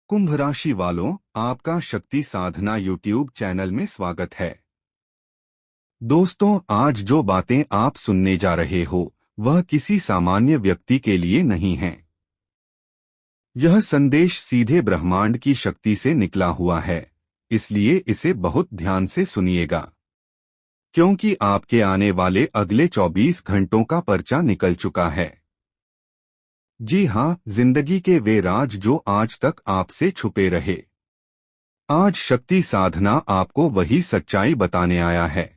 कुंभ राशि वालों, आपका शक्ति साधना यूट्यूब चैनल में स्वागत है। दोस्तों, आज जो बातें आप सुनने जा रहे हो वह किसी सामान्य व्यक्ति के लिए नहीं है। यह संदेश सीधे ब्रह्मांड की शक्ति से निकला हुआ है, इसलिए इसे बहुत ध्यान से सुनिएगा, क्योंकि आपके आने वाले अगले 24 घंटों का पर्चा निकल चुका है। जी हाँ, जिंदगी के वे राज जो आज तक आपसे छुपे रहे, आज शक्ति साधना आपको वही सच्चाई बताने आया है।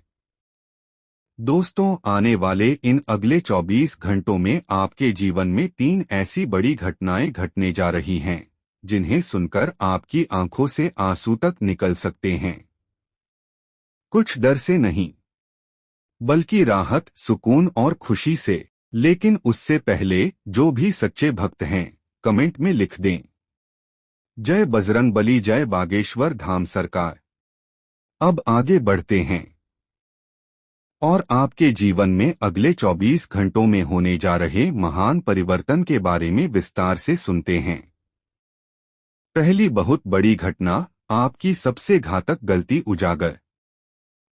दोस्तों, आने वाले इन अगले 24 घंटों में आपके जीवन में 3 ऐसी बड़ी घटनाएं घटने जा रही हैं, जिन्हें सुनकर आपकी आंखों से आंसू तक निकल सकते हैं। कुछ डर से नहीं, बल्कि राहत, सुकून और खुशी से। लेकिन उससे पहले जो भी सच्चे भक्त हैं, कमेंट में लिख दें, जय बजरंगबली, जय बागेश्वर धाम सरकार। अब आगे बढ़ते हैं और आपके जीवन में अगले 24 घंटों में होने जा रहे महान परिवर्तन के बारे में विस्तार से सुनते हैं। पहली बहुत बड़ी घटना, आपकी सबसे घातक गलती उजागर।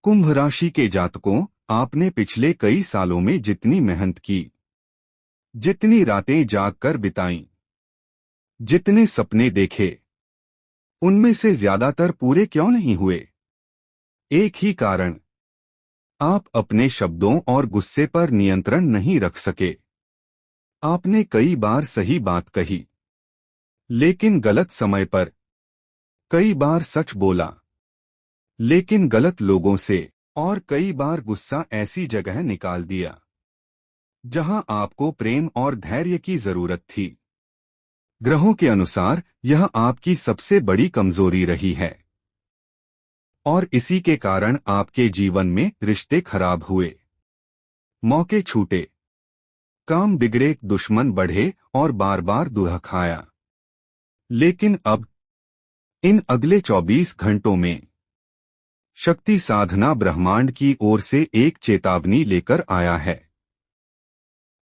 कुंभ राशि के जातकों, आपने पिछले कई सालों में जितनी मेहनत की, जितनी रातें जागकर बिताईं, जितने सपने देखे, उनमें से ज्यादातर पूरे क्यों नहीं हुए? एक ही कारण, आप अपने शब्दों और गुस्से पर नियंत्रण नहीं रख सके। आपने कई बार सही बात कही, लेकिन गलत समय पर। कई बार सच बोला, लेकिन गलत लोगों से। और कई बार गुस्सा ऐसी जगह निकाल दिया जहां आपको प्रेम और धैर्य की जरूरत थी। ग्रहों के अनुसार यह आपकी सबसे बड़ी कमजोरी रही है, और इसी के कारण आपके जीवन में रिश्ते खराब हुए, मौके छूटे, काम बिगड़े, दुश्मन बढ़े और बार बार दुख खाया। लेकिन अब इन अगले 24 घंटों में शक्ति साधना ब्रह्मांड की ओर से एक चेतावनी लेकर आया है।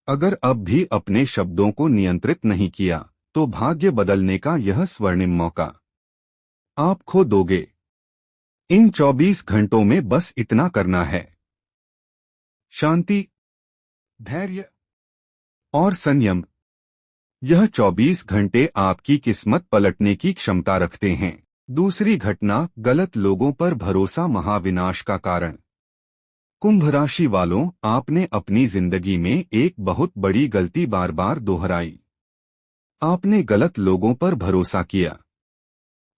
अगर अब भी अपने शब्दों को नियंत्रित नहीं किया, तो भाग्य बदलने का यह स्वर्णिम मौका आप खो दोगे। इन 24 घंटों में बस इतना करना है, शांति, धैर्य और संयम। यह 24 घंटे आपकी किस्मत पलटने की क्षमता रखते हैं। दूसरी घटना, गलत लोगों पर भरोसा महाविनाश का कारण। कुंभ राशि वालों, आपने अपनी जिंदगी में एक बहुत बड़ी गलती बार बार दोहराई। आपने गलत लोगों पर भरोसा किया,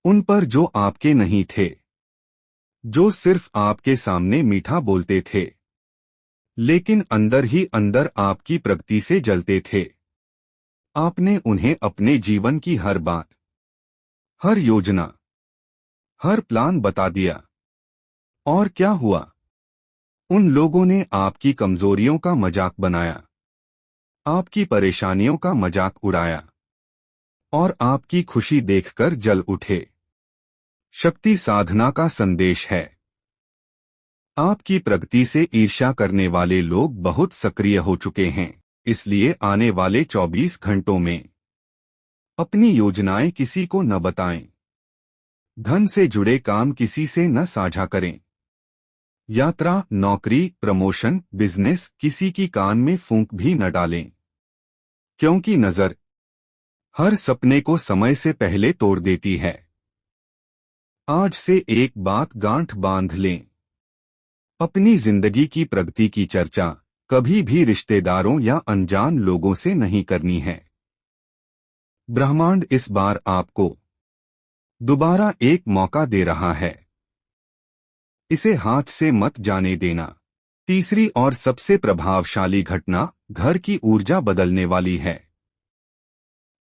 उन पर जो आपके नहीं थे, जो सिर्फ आपके सामने मीठा बोलते थे, लेकिन अंदर ही अंदर आपकी प्रगति से जलते थे। आपने उन्हें अपने जीवन की हर बात, हर योजना, हर प्लान बता दिया। और क्या हुआ? उन लोगों ने आपकी कमजोरियों का मजाक बनाया, आपकी परेशानियों का मजाक उड़ाया और आपकी खुशी देखकर जल उठे। शक्ति साधना का संदेश है, आपकी प्रगति से ईर्ष्या करने वाले लोग बहुत सक्रिय हो चुके हैं, इसलिए आने वाले 24 घंटों में अपनी योजनाएं किसी को न बताएं। धन से जुड़े काम किसी से न साझा करें। यात्रा, नौकरी, प्रमोशन, बिजनेस, किसी की कान में फूंक भी न डालें, क्योंकि नजर हर सपने को समय से पहले तोड़ देती है। आज से एक बात गांठ बांध लें, अपनी जिंदगी की प्रगति की चर्चा कभी भी रिश्तेदारों या अनजान लोगों से नहीं करनी है। ब्रह्मांड इस बार आपको दोबारा एक मौका दे रहा है, इसे हाथ से मत जाने देना। तीसरी और सबसे प्रभावशाली घटना, घर की ऊर्जा बदलने वाली है।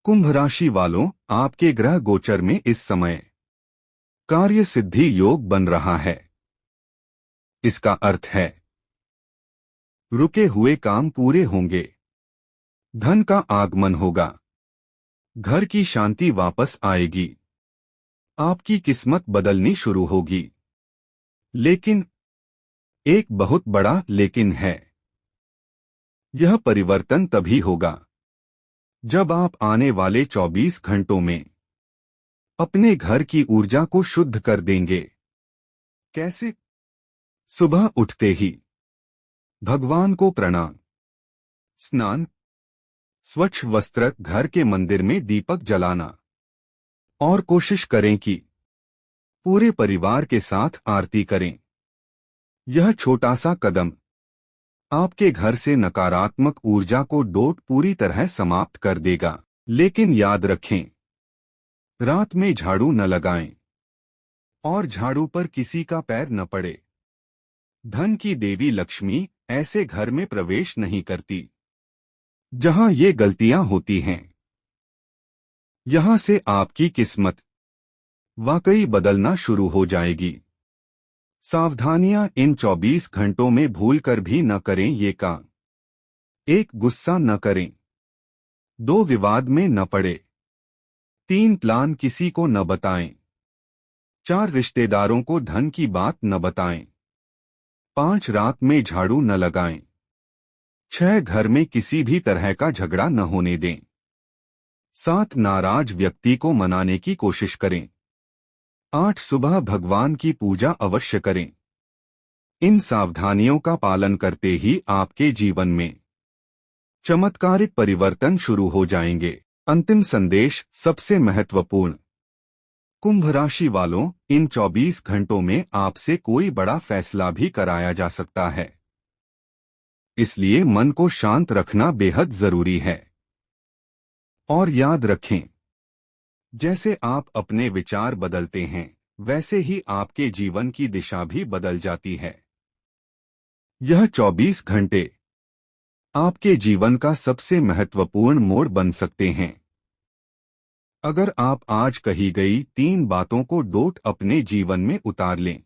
कुंभ राशि वालों, आपके ग्रह गोचर में इस समय कार्य सिद्धि योग बन रहा है। इसका अर्थ है रुके हुए काम पूरे होंगे, धन का आगमन होगा, घर की शांति वापस आएगी, आपकी किस्मत बदलनी शुरू होगी। लेकिन एक बहुत बड़ा लेकिन है, यह परिवर्तन तभी होगा जब आप आने वाले 24 घंटों में अपने घर की ऊर्जा को शुद्ध कर देंगे। कैसे? सुबह उठते ही भगवान को प्रणाम, स्नान, स्वच्छ वस्त्र, घर के मंदिर में दीपक जलाना और कोशिश करें कि पूरे परिवार के साथ आरती करें। यह छोटा सा कदम आपके घर से नकारात्मक ऊर्जा को पूरी तरह समाप्त कर देगा। लेकिन याद रखें, रात में झाड़ू न लगाएं और झाड़ू पर किसी का पैर न पड़े। धन की देवी लक्ष्मी ऐसे घर में प्रवेश नहीं करती। जहां ये गलतियां होती हैं, यहां से आपकी किस्मत वाकई बदलना शुरू हो जाएगी। सावधानियां, इन 24 घंटों में भूल कर भी न करें ये काम। 1. गुस्सा न करें। 2. विवाद में न पड़े। 3. प्लान किसी को न बताएं। 4. रिश्तेदारों को धन की बात न बताएं। 5. रात में झाड़ू न लगाएं। 6. घर में किसी भी तरह का झगड़ा न होने दें। 7. नाराज व्यक्ति को मनाने की कोशिश करें। 8. सुबह भगवान की पूजा अवश्य करें। इन सावधानियों का पालन करते ही आपके जीवन में चमत्कारिक परिवर्तन शुरू हो जाएंगे। अंतिम संदेश सबसे महत्वपूर्ण। कुंभ राशि वालों, इन 24 घंटों में आपसे कोई बड़ा फैसला भी कराया जा सकता है। इसलिए मन को शांत रखना बेहद जरूरी है। और याद रखें, जैसे आप अपने विचार बदलते हैं, वैसे ही आपके जीवन की दिशा भी बदल जाती है। यह 24 घंटे आपके जीवन का सबसे महत्वपूर्ण मोड़ बन सकते हैं। अगर आप आज कही गई 3 बातों को अपने जीवन में उतार लें,